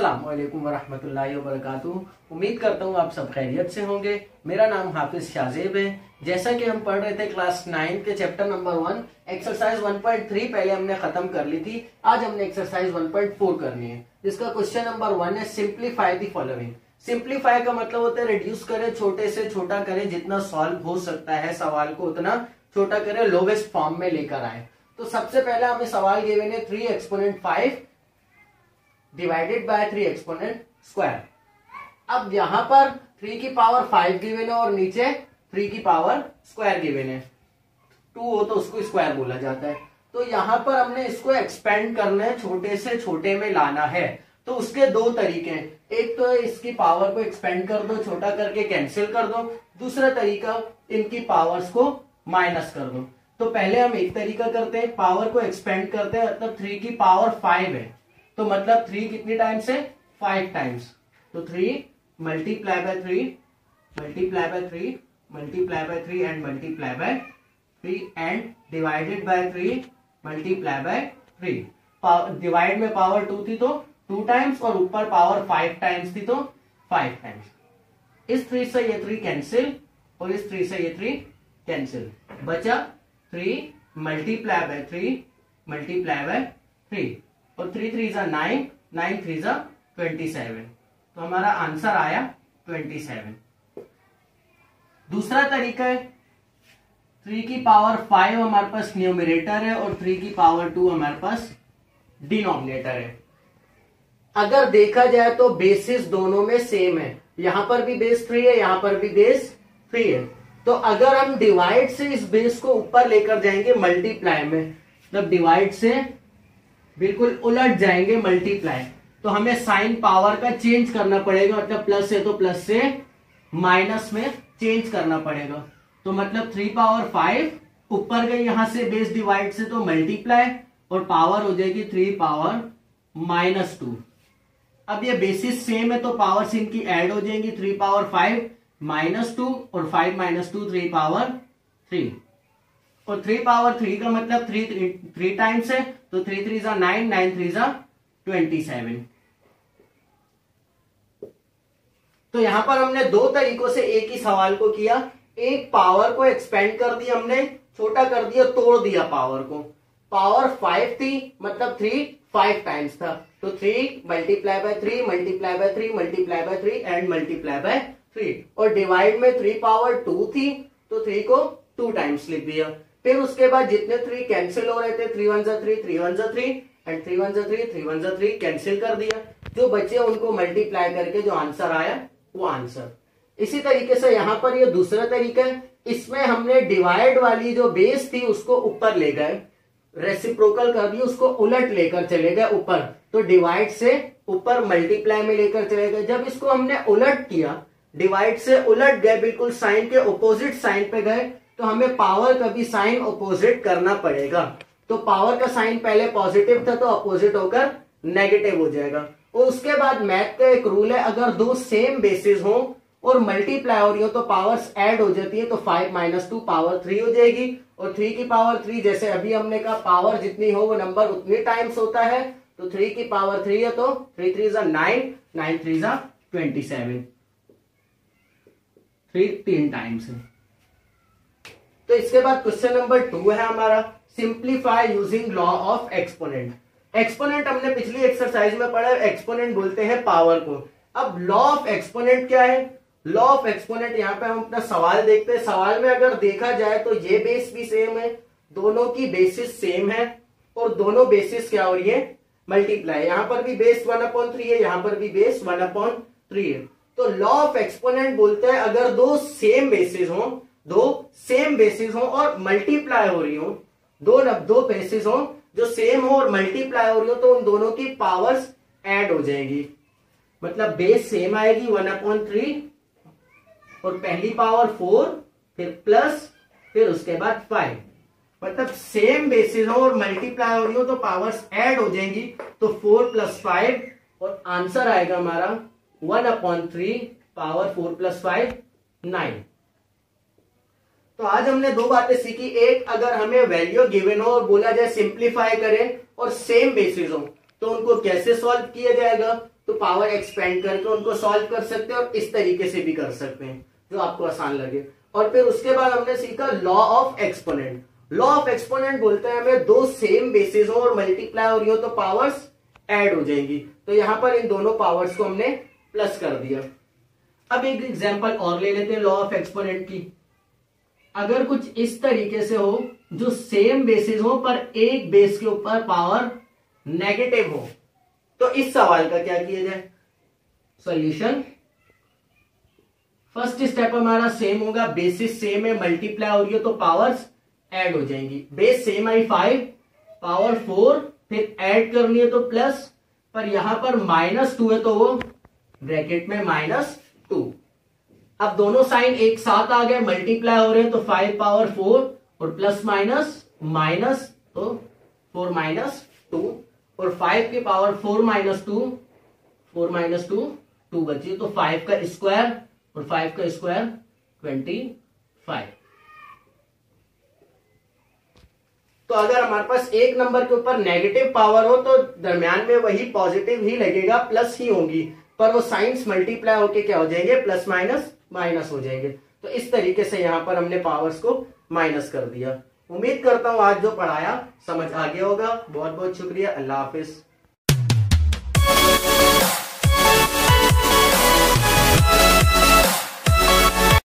अस्सलाम वालेकुम वरहमतुल्लाहि वबरकातुहू। उम्मीद करता हूँ आप सब खैरियत से होंगे। मेरा नाम हाफिज शाहजेब है। जैसा कि हम पढ़ रहे थे क्लास 9 के चैप्टर नंबर 1 एक्सरसाइज 1.3 पहले हमने खत्म कर ली थी। आज हमने एक्सरसाइज 1.4 करनी है, जिसका क्वेश्चन नंबर 1 है सिंप्लीफाई द फॉलोइंग। सिंप्लीफाई का मतलब होता है रिड्यूस करे, छोटे से छोटा करे, जितना सॉल्व हो सकता है सवाल को उतना छोटा करे, लोवेस्ट फॉर्म में लेकर आए। तो सबसे पहले हमें सवाल गिवन है 3 exponent 5 divided by 3 exponent square. अब यहां पर 3 की पावर 5 गिवन है और नीचे 3 की पावर स्क्वायर गिवन है। 2 हो तो उसको स्क्वायर बोला जाता है। तो यहां पर हमने इसको एक्सपेंड करना है, छोटे से छोटे में लाना है। तो उसके दो तरीके हैं, एक तो इसकी पावर को एक्सपेंड कर दो, छोटा करके कैंसिल कर दो। दूसरा तरीका इनकी पावर्स को माइनस कर दो। तो पहले हम एक तरीका करते हैं, पावर को एक्सपेंड करते हैं। मतलब 3 की पावर 5 है तो मतलब 3 कितनी टाइम्स है, 5 टाइम्स। तो 3 multiply by 3 multiply by 3 multiply by 3 and multiply by 3 and divided by 3 multiply by 3। Divide में पावर 2 थी तो 2 टाइम्स और ऊपर पावर 5 टाइम्स थी तो 5 टाइम्स। इस 3 से ये 3 कैंसिल और इस 3 से ये 3 कैंसिल, बचा 3 मल्टीप्लाई बाय 3 मल्टीप्लाई बाय 3 और 3 3 जा 9, 9 3 जा 27। तो हमारा आंसर आया 27। दूसरा तरीका है 3 की पावर 5 हमारे पास न्यूमरेटर है और 3 की पावर 2 हमारे पास डिनोमिनेटर है। अगर देखा जाए तो बेसिस दोनों में सेम है, यहां पर भी बेस 3 है, यहां पर भी बेस 3 है। तो अगर हम डिवाइड से इस बेस को ऊपर लेकर जाएंगे मल्टीप्लाई में, मतलब डिवाइड से बिल्कुल उलट जाएंगे मल्टीप्लाई, तो हमें साइन पावर का चेंज करना पड़ेगा। मतलब प्लस है तो प्लस से माइनस में चेंज करना पड़ेगा। तो मतलब 3 पावर 5 ऊपर गई यहां से बेस डिवाइड से तो मल्टीप्लाई और पावर हो जाएगी 3 पावर -2। अब ये बेसिस सेम है तो पावर्स इनकी ऐड हो जाएंगी, 3 पावर 5 -2 और 5 -2 3 पावर 3 और 3 पावर 3 का मतलब 3 टाइम्स है तो 3 3 जा 9, 9 3 जा 27। तो यहां पर हमने दो तरीकों से एक ही सवाल को किया। एक पावर को एक्सपेंड कर दिया हमने, छोटा कर दिया, तोड़ दिया पावर को। पावर 5 थी मतलब 3 5 टाइम्स था तो 3 multiply by 3 multiply by 3 multiply by 3 and multiply by 3 और डिवाइड में 3 पावर 2 थी तो 3 को 2 टाइम्स लिख दिया। फिर उसके बाद जितने 3 कैंसिल हो रहे थे 3 1 जा 3 3 1 जा 3 एंड 3 1 जा 3 3 1 जा 3 कैंसिल कर दिया। जो बचे उनको मल्टीप्लाई करके जो आंसर आया वो आंसर। इसी तरीके से यहां पर ये दूसरा तरीका है, इसमें हमने डिवाइड वाली जो बेस थी उसको ऊपर ले गए, रेसिप्रोकल कर दिया, उसको उलट लेकर चले गए ऊपर। तो डिवाइड से ऊपर मल्टीप्लाई में लेकर चले गए। जब इसको हमने उलट किया, डिवाइड से उलट गए, बिल्कुल साइन के ऑपोजिट साइन पे गए, तो हमें पावर का भी साइन ऑपोजिट करना पड़ेगा। तो पावर का साइन पहले पॉजिटिव था तो ऑपोजिट होकर नेगेटिव हो जाएगा। और उसके बाद मैथ का एक रूल है, अगर दो सेम बेसिस हो और मल्टीप्लाई हो रही हो तो पावर्स ऐड हो जाती है। तो 5 -2 पावर 3 हो जाएगी और 3 की पावर 3 जैसे अभी हमने कहा पावर जितनी हो वो नंबर उतनी टाइम्स होता है। तो 3 की पावर 3 है तो 3 3 जा 9, 9 3 जा 27, 3 टाइम्स है। तो इसके बाद क्वेश्चन नंबर 2 है हमारा simplify using law of exponent. Exponent हमने पिछली एक्सरसाइज में पढ़ा, एक्सपोनेंट बोलते हैं पावर को। अब लॉ ऑफ एक्सपोनेंट क्या है? लॉ ऑफ एक्सपोनेंट यहाँ पे हम अपना सवाल देखते हैं। सवाल में अगर देखा जाए तो ये बेस भी सेम है, दोनों की बेसिस सेम है और दोनों बेसिस क्या हो रही है, मल्टीप्लाई। यहां पर भी बेस 1/3 है, यहां पर भी बेस 1/3 है। तो लॉ ऑफ एक्सपोनेंट बोलते हैं अगर दो सेम बेसिस हो और मल्टीप्लाई हो रही हो, दो बेसिस हो जो सेम हो और मल्टीप्लाई हो रही हो तो उन दोनों की पावर्स ऐड हो जाएगी। मतलब बेस सेम आएगी 1/3 और पहली पावर 4 फिर प्लस फिर उसके बाद 5। मतलब सेम बेसिस हो और मल्टीप्लाई हो रही हो तो पावर्स ऐड हो जाएंगी। तो 4 + 5 और आंसर आएगा हमारा 1/3 पावर 4 + 5 9। तो आज हमने दो बातें सीखी। एक, अगर हमें वैल्यू गिवन हो और बोला जाए सिंप्लीफाई करें और सेम बेसिस हो तो उनको कैसे सॉल्व किया जाएगा। तो पावर एक्सपेंड करके उनको सॉल्व कर सकते हैं और इस तरीके से भी कर सकते हैं जो आपको आसान लगे। और फिर उसके बाद हमने सीखा law of exponent. Law of exponent बोलते हैं हमें दो सेम बेसिस हो और मल्टीप्लाई हो रही हो तो पावर्स ऐड हो जाएंगी। तो यहां पर इन दोनों पावर्स को हमने प्लस कर दिया। अब एक एग्जांपल और ले लेते हैं लॉ ऑफ एक्सपोनेंट की। अगर कुछ इस तरीके से हो जो सेम बेसिस हो पर एक बेस के ऊपर पावर नेगेटिव हो, तो इस सवाल का क्या किया जाए? सॉल्यूशन, फर्स्ट स्टेप हमारा सेम होगा, बेसिस सेम है, मल्टीप्लाई हो रही है तो पावर्स ऐड हो जाएंगी। बेस सेम आई 5, पावर 4, फिर ऐड करनी है तो प्लस, पर यहां पर -2 है तो वो ब्रैकेट में -2। अब दोनों साइन एक साथ आ गए, मल्टीप्लाई हो रहे हैं तो 5 पावर 4 और प्लस माइनस माइनस तो 4 - 2 और 5 की पावर 4 - 2 2 बची तो 5 का स्क्वायर और 5 का स्क्वायर 25। तो अगर हमारे पास एक नंबर के ऊपर नेगेटिव पावर हो तो दरम्यान में वही पॉजिटिव ही लगेगा, प्लस ही होंगी, पर वो साइंस मल्टीप्लाई होके क्या हो जाएंगे? प्लस माइनस माइनस हो जाएंगे। तो इस तरीके से यहां पर हमने पावर्स को माइनस कर दिया। उम्मीद करता हूं आज जो पढ़ाया समझ आ गया होगा। बहुत बहुत शुक्रिया। अल्लाह हाफिज।